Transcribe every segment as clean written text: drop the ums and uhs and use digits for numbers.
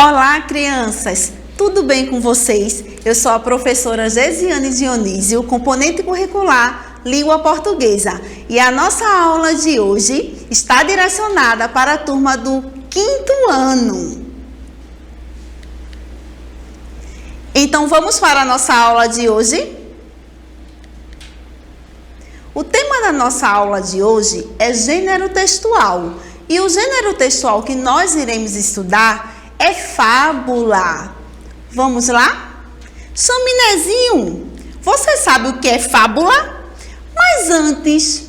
Olá, crianças! Tudo bem com vocês? Eu sou a professora Gesiane Dionísio, componente curricular Língua Portuguesa. E a nossa aula de hoje está direcionada para a turma do 5º ano. Então, vamos para a nossa aula de hoje? O tema da nossa aula de hoje é gênero textual. E o gênero textual que nós iremos estudar é fábula. Vamos lá? Chaminézinho, você sabe o que é fábula? Mas antes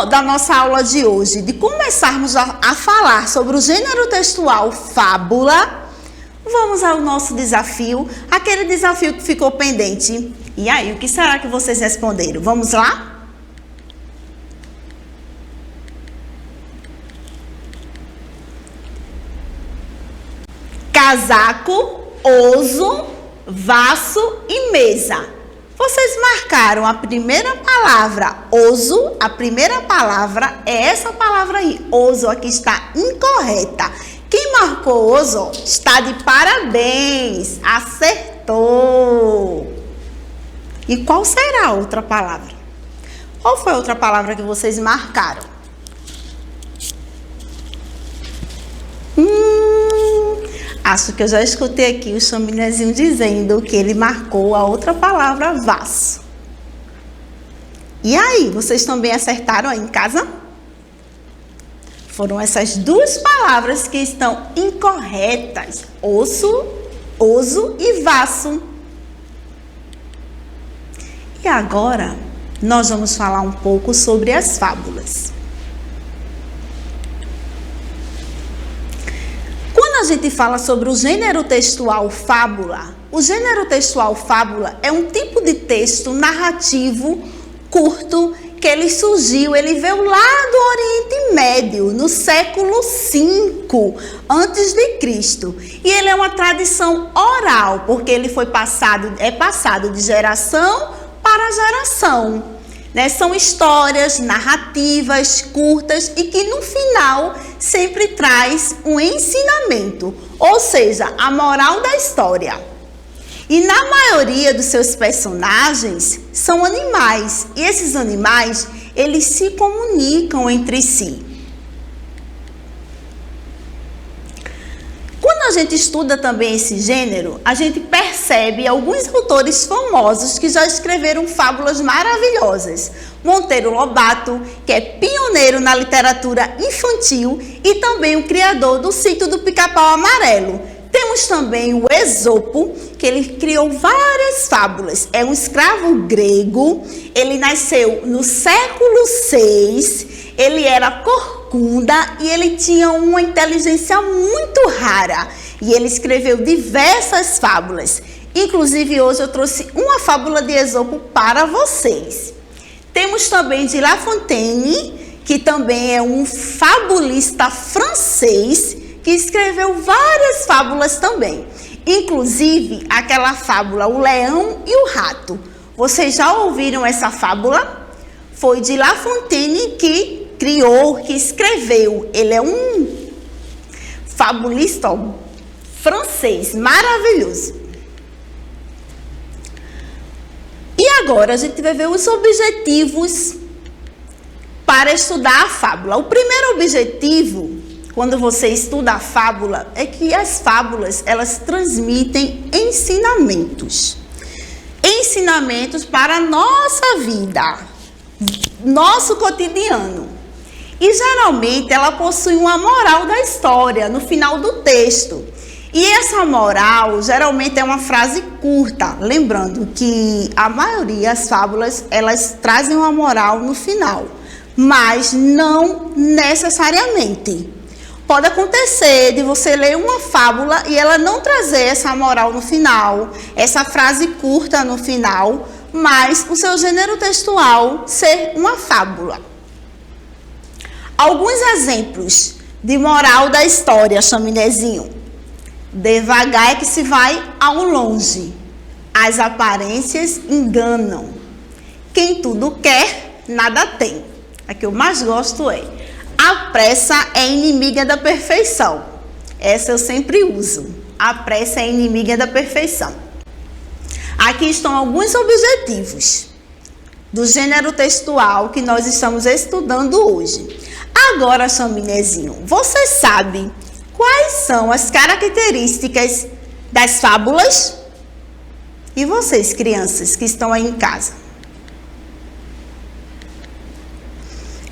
da nossa aula de hoje, de começarmos a falar sobre o gênero textual fábula, vamos ao nosso desafio, aquele desafio que ficou pendente. E aí, o que será que vocês responderam? Vamos lá? Casaco, oso, vaso e mesa. Vocês marcaram a primeira palavra, oso. A primeira palavra é essa palavra aí. Oso aqui está incorreta. Quem marcou oso está de parabéns. Acertou. E qual será a outra palavra? Qual foi a outra palavra que vocês marcaram? Acho que eu já escutei aqui o chaminézinho dizendo que ele marcou a outra palavra, vaso. E aí, vocês também acertaram aí em casa? Foram essas duas palavras que estão incorretas. Osso, oso e vaso. E agora, nós vamos falar um pouco sobre as fábulas. Quando a gente fala sobre o gênero textual fábula, o gênero textual fábula é um tipo de texto narrativo curto que ele veio lá do Oriente Médio, no século V a.C. E ele é uma tradição oral, porque ele é passado de geração para geração. São histórias narrativas curtas e que no final sempre traz um ensinamento, ou seja, a moral da história. E na maioria dos seus personagens são animais, e esses animais, eles se comunicam entre si. Quando a gente estuda também esse gênero, a gente percebe alguns autores famosos que já escreveram fábulas maravilhosas. Monteiro Lobato, que é pioneiro na literatura infantil e também o criador do Sítio do Pica-Pau Amarelo. Temos também o Esopo, que ele criou várias fábulas. É um escravo grego, ele nasceu no século VI, ele era corcunda e ele tinha uma inteligência muito rara. E ele escreveu diversas fábulas. Inclusive, hoje eu trouxe uma fábula de Esopo para vocês. Temos também de La Fontaine, que também é um fabulista francês, que escreveu várias fábulas também. Inclusive, aquela fábula, O Leão e o Rato. Vocês já ouviram essa fábula? Foi de La Fontaine que criou, que escreveu. Ele é um fabulista francês, maravilhoso. E agora a gente vai ver os objetivos para estudar a fábula. O primeiro objetivo, quando você estuda a fábula, é que as fábulas, elas transmitem ensinamentos. Ensinamentos para a nossa vida, nosso cotidiano. E geralmente ela possui uma moral da história no final do texto. E essa moral geralmente é uma frase curta, lembrando que a maioria das fábulas, elas trazem uma moral no final, mas não necessariamente. Pode acontecer de você ler uma fábula e ela não trazer essa moral no final, essa frase curta no final, mas o seu gênero textual ser uma fábula. Alguns exemplos de moral da história, chaminézinho. Devagar é que se vai ao longe. As aparências enganam. Quem tudo quer, nada tem. A que eu mais gosto é: a pressa é inimiga da perfeição. Essa eu sempre uso. A pressa é inimiga da perfeição. Aqui estão alguns objetivos do gênero textual que nós estamos estudando hoje. Agora, Chaminézinho, você sabe quais são as características das fábulas? E vocês, crianças que estão aí em casa?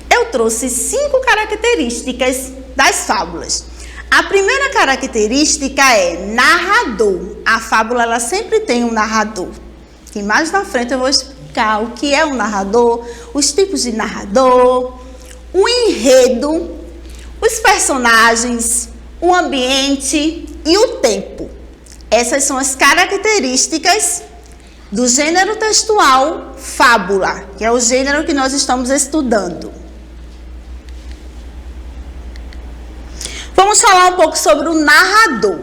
Eu trouxe 5 características das fábulas. A primeira característica é narrador. A fábula ela sempre tem um narrador. E mais na frente eu vou explicar o que é um narrador, os tipos de narrador, o enredo, os personagens, o ambiente e o tempo. Essas são as características do gênero textual fábula, que é o gênero que nós estamos estudando. Vamos falar um pouco sobre o narrador.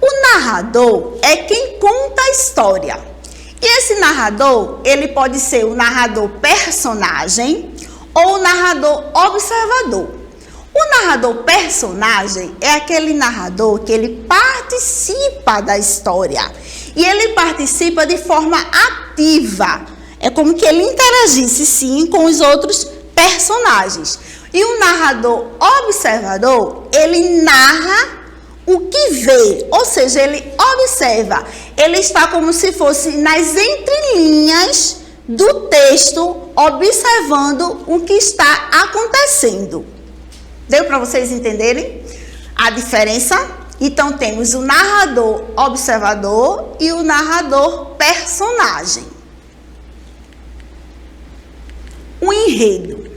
O narrador é quem conta a história. E esse narrador, ele pode ser o narrador personagem ou o narrador observador. O narrador personagem é aquele narrador que ele participa da história. E ele participa de forma ativa. É como que ele interagisse, sim, com os outros personagens. E o narrador observador, ele narra o que vê, ou seja, ele observa. Ele está como se fosse nas entrelinhas do texto, observando o que está acontecendo. Deu para vocês entenderem a diferença? Então, temos o narrador observador e o narrador personagem. O enredo.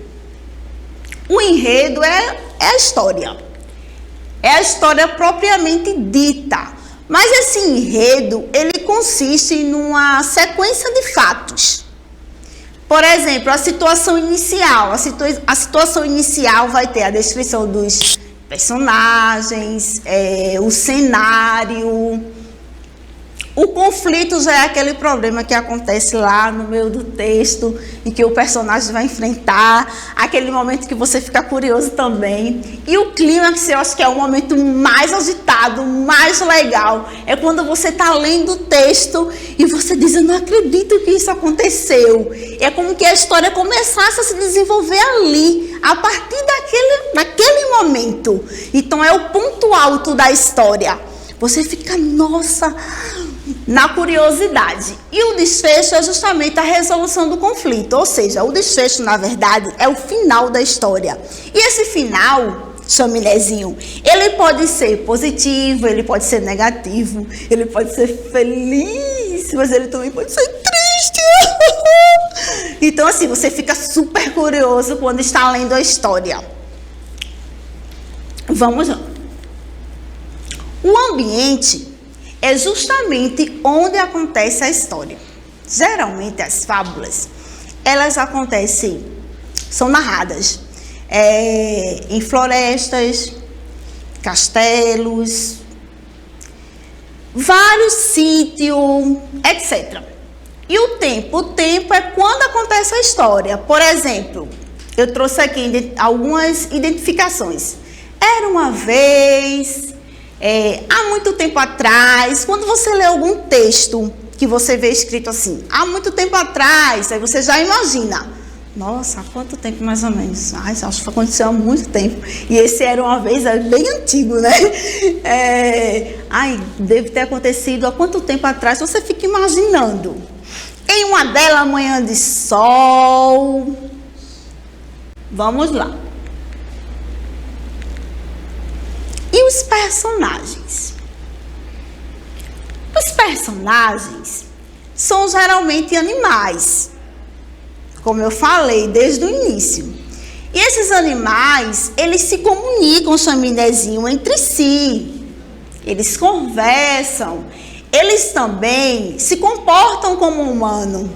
O enredo é a história. É a história propriamente dita. Mas esse enredo, ele consiste numa sequência de fatos. Por exemplo, a situação inicial. A situação inicial vai ter a descrição dos personagens, o cenário. O conflito já é aquele problema que acontece lá no meio do texto, em que o personagem vai enfrentar, aquele momento que você fica curioso também. E o clímax, eu acho que é o momento mais agitado, mais legal. É quando você está lendo o texto e você diz, eu não acredito que isso aconteceu. É como que a história começasse a se desenvolver ali, a partir daquele momento. Então é o ponto alto da história. Você fica, nossa, na curiosidade. E o desfecho é justamente a resolução do conflito. Ou seja, o desfecho, na verdade, é o final da história. E esse final, Chaminézinho, ele pode ser positivo, ele pode ser negativo, ele pode ser feliz, mas ele também pode ser triste. Então, assim, você fica super curioso quando está lendo a história. Vamos lá. O ambiente é justamente onde acontece a história. Geralmente as fábulas, elas acontecem, são narradas em florestas, castelos, vários sítios, etc. E o tempo é quando acontece a história. Por exemplo, eu trouxe aqui algumas identificações. Era uma vez... há muito tempo atrás, quando você lê algum texto que você vê escrito assim, há muito tempo atrás, aí você já imagina, nossa, há quanto tempo mais ou menos? Acho que aconteceu há muito tempo. E esse era uma vez, é bem antigo, né? Deve ter acontecido há quanto tempo atrás, você fica imaginando. Em uma bela manhã de sol. Vamos lá. E os personagens? Os personagens são geralmente animais, como eu falei desde o início. E esses animais, eles se comunicam, Chaminézinho, entre si. Eles conversam. Eles também se comportam como humano.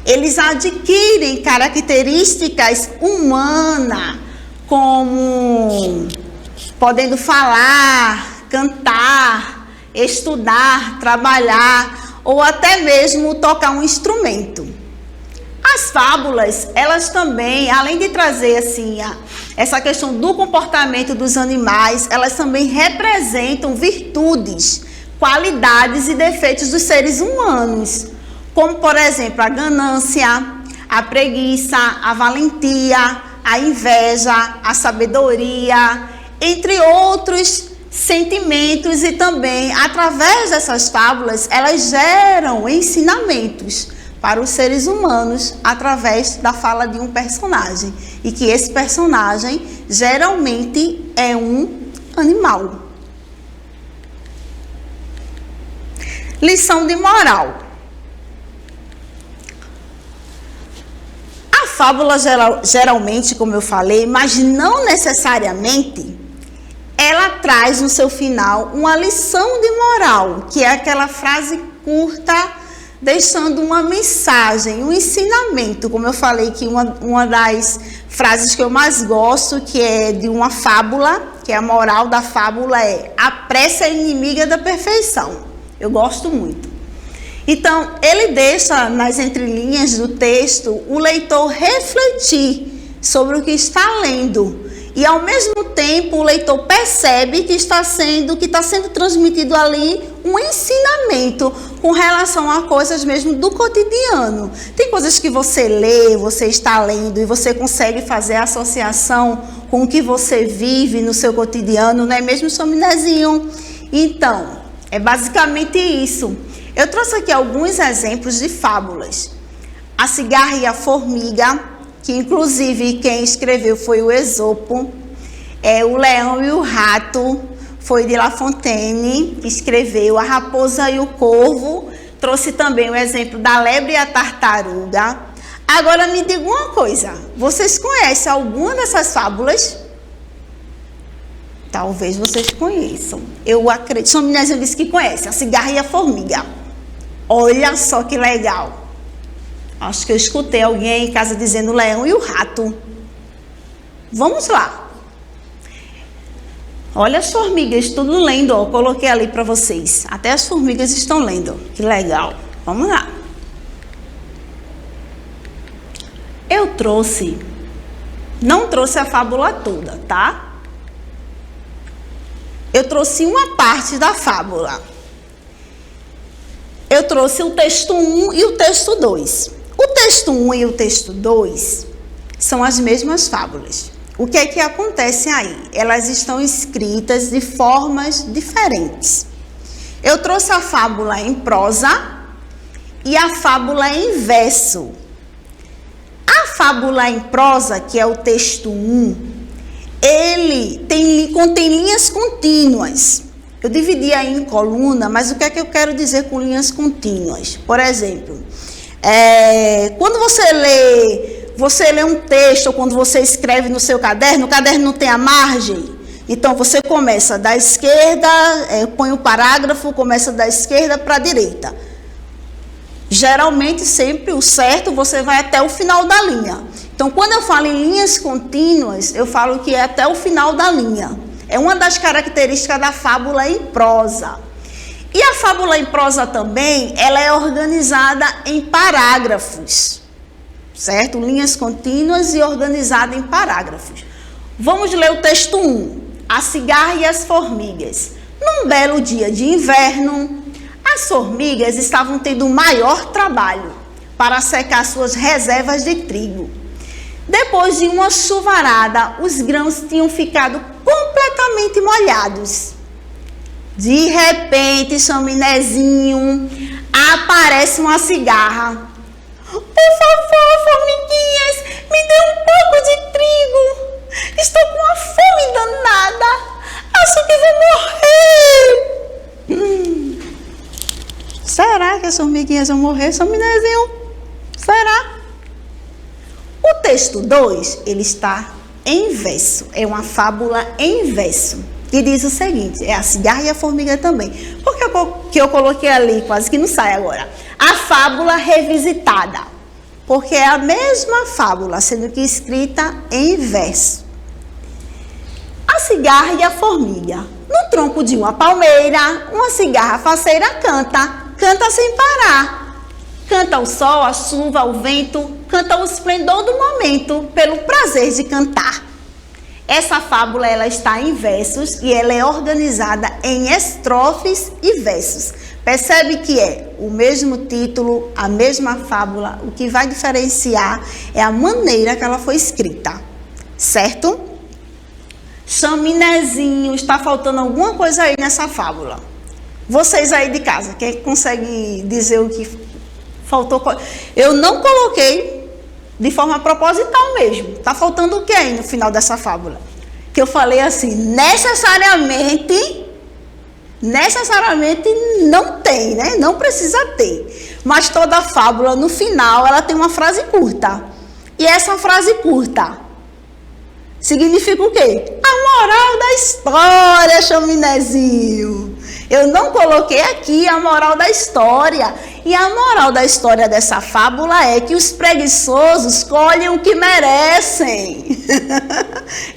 Eles adquirem características humanas, como... podendo falar, cantar, estudar, trabalhar ou até mesmo tocar um instrumento. As fábulas, elas também, além de trazer assim essa questão do comportamento dos animais, elas também representam virtudes, qualidades e defeitos dos seres humanos, como por exemplo a ganância, a preguiça, a valentia, a inveja, a sabedoria, entre outros sentimentos. E também, através dessas fábulas, elas geram ensinamentos para os seres humanos através da fala de um personagem. E que esse personagem geralmente é um animal. Lição de moral. A fábula geralmente, como eu falei, mas não necessariamente, ela traz no seu final uma lição de moral, que é aquela frase curta, deixando uma mensagem, um ensinamento. Como eu falei, que uma das frases que eu mais gosto, que é de uma fábula, que é a moral da fábula, é: a pressa é inimiga da perfeição. Eu gosto muito. Então, ele deixa nas entrelinhas do texto o leitor refletir sobre o que está lendo. E ao mesmo tempo o leitor percebe que está sendo transmitido ali um ensinamento com relação a coisas mesmo do cotidiano. Tem coisas que você lê, você está lendo e você consegue fazer a associação com o que você vive no seu cotidiano, não é mesmo, Sominezinho? Então, é basicamente isso. Eu trouxe aqui alguns exemplos de fábulas. A cigarra e a formiga, que inclusive quem escreveu foi o Esopo. O Leão e o Rato foi de La Fontaine, que escreveu. A Raposa e o Corvo, trouxe também o exemplo da lebre e a tartaruga. Agora me diga uma coisa, vocês conhecem alguma dessas fábulas? Talvez vocês conheçam. Eu acredito, Sominezinho disse que conhece, a cigarra e a formiga. Olha só que legal. Acho que eu escutei alguém em casa dizendo o Leão e o Rato. Vamos lá. Olha as formigas, tudo lendo, ó. Coloquei ali para vocês. Até as formigas estão lendo. Que legal. Vamos lá. Eu não trouxe a fábula toda, tá? Eu trouxe uma parte da fábula. Eu trouxe o texto 1 e o texto 2. O texto 1 e o texto 2 são as mesmas fábulas. O que é que acontece aí? Elas estão escritas de formas diferentes. Eu trouxe a fábula em prosa e a fábula em verso. A fábula em prosa, que é o texto 1, ele contém linhas contínuas. Eu dividi aí em coluna, mas o que é que eu quero dizer com linhas contínuas? Por exemplo, quando você lê um texto, ou quando você escreve no seu caderno, o caderno não tem a margem. Então, você começa da esquerda, põe o parágrafo, começa da esquerda para a direita. Geralmente, sempre o certo, você vai até o final da linha. Então, quando eu falo em linhas contínuas, eu falo que é até o final da linha. É uma das características da fábula em prosa. E a fábula em prosa também, ela é organizada em parágrafos, certo? Linhas contínuas e organizada em parágrafos. Vamos ler o texto 1. A cigarra e as formigas. Num belo dia de inverno, as formigas estavam tendo maior trabalho para secar suas reservas de trigo. Depois de uma chuvarada, os grãos tinham ficado completamente molhados. De repente, Chaminézinho, aparece uma cigarra. Por favor, formiguinhas, me dê um pouco de trigo. Estou com uma fome danada. Acho que vou morrer. Será que as formiguinhas vão morrer, Chaminézinho? Será? O texto 2, ele está em verso. É uma fábula em verso. E diz o seguinte, é a cigarra e a formiga também. Por que eu coloquei ali, quase que não sai agora? A fábula revisitada. Porque é a mesma fábula, sendo que escrita em verso. A cigarra e a formiga. No tronco de uma palmeira, uma cigarra faceira canta. Canta sem parar. Canta canta o sol, a chuva, o vento, canta o esplendor do momento pelo prazer de cantar. Essa fábula ela está em versos e ela é organizada em estrofes e versos. Percebe que é o mesmo título, a mesma fábula, o que vai diferenciar é a maneira que ela foi escrita, certo? Chaminézinho, está faltando alguma coisa aí nessa fábula? Vocês aí de casa, quem consegue dizer o que faltou? Eu não coloquei de forma proposital mesmo. Está faltando o que aí no final dessa fábula? Que eu falei assim, necessariamente não tem, né? Não precisa ter. Mas toda fábula, no final, ela tem uma frase curta. E essa frase curta significa o quê? A moral da história, Chaminézinho. Eu não coloquei aqui a moral da história. E a moral da história dessa fábula é que os preguiçosos colhem o que merecem.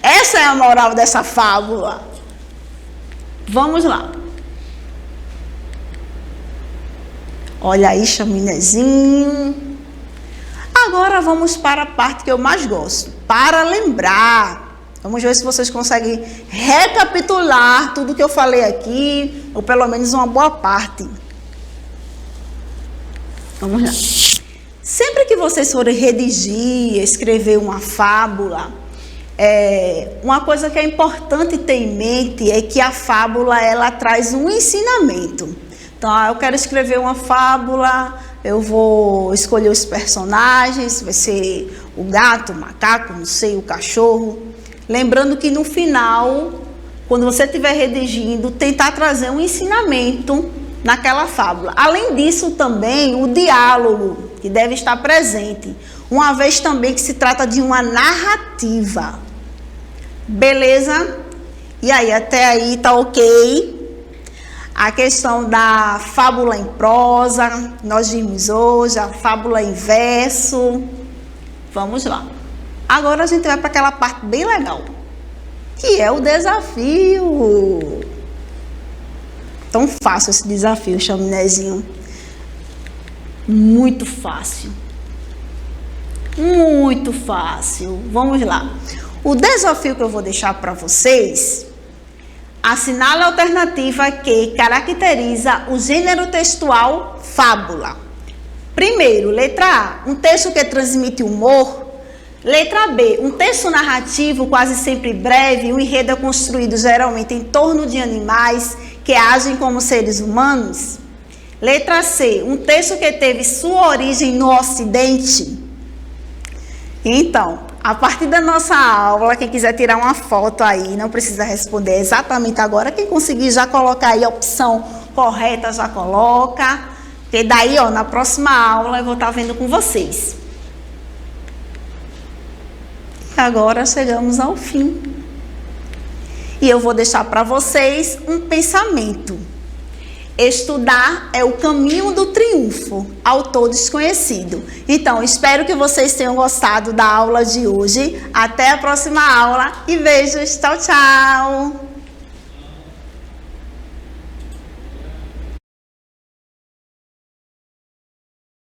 Essa é a moral dessa fábula. Vamos lá. Olha aí, Chaminézinho. Agora vamos para a parte que eu mais gosto. Para lembrar. Vamos ver se vocês conseguem recapitular tudo que eu falei aqui, ou pelo menos uma boa parte. Vamos lá. Sempre que vocês forem redigir, escrever uma fábula, uma coisa que é importante ter em mente é que a fábula ela traz um ensinamento. Então, eu quero escrever uma fábula, eu vou escolher os personagens, vai ser o gato, o macaco, não sei, o cachorro. Lembrando que no final, quando você estiver redigindo, tentar trazer um ensinamento naquela fábula. Além disso, também o diálogo, que deve estar presente. Uma vez também que se trata de uma narrativa. Beleza? E aí, até aí tá ok? A questão da fábula em prosa, nós vimos hoje, a fábula em verso. Vamos lá. Agora a gente vai para aquela parte bem legal, que é o desafio. Tão fácil esse desafio, Chaminézinho. Muito fácil. Muito fácil. Vamos lá. O desafio que eu vou deixar para vocês, assinale a alternativa que caracteriza o gênero textual fábula. Primeiro, letra A, um texto que transmite humor. Letra B, um texto narrativo quase sempre breve, o enredo é construído geralmente em torno de animais que agem como seres humanos. Letra C, um texto que teve sua origem no Ocidente. Então, a partir da nossa aula, quem quiser tirar uma foto aí, não precisa responder exatamente agora, quem conseguir já colocar aí a opção correta, já coloca, porque daí, ó, na próxima aula eu vou estar vendo com vocês. Agora chegamos ao fim. E eu vou deixar para vocês um pensamento. Estudar é o caminho do triunfo, autor desconhecido. Então, espero que vocês tenham gostado da aula de hoje. Até a próxima aula e beijos. Tchau, tchau.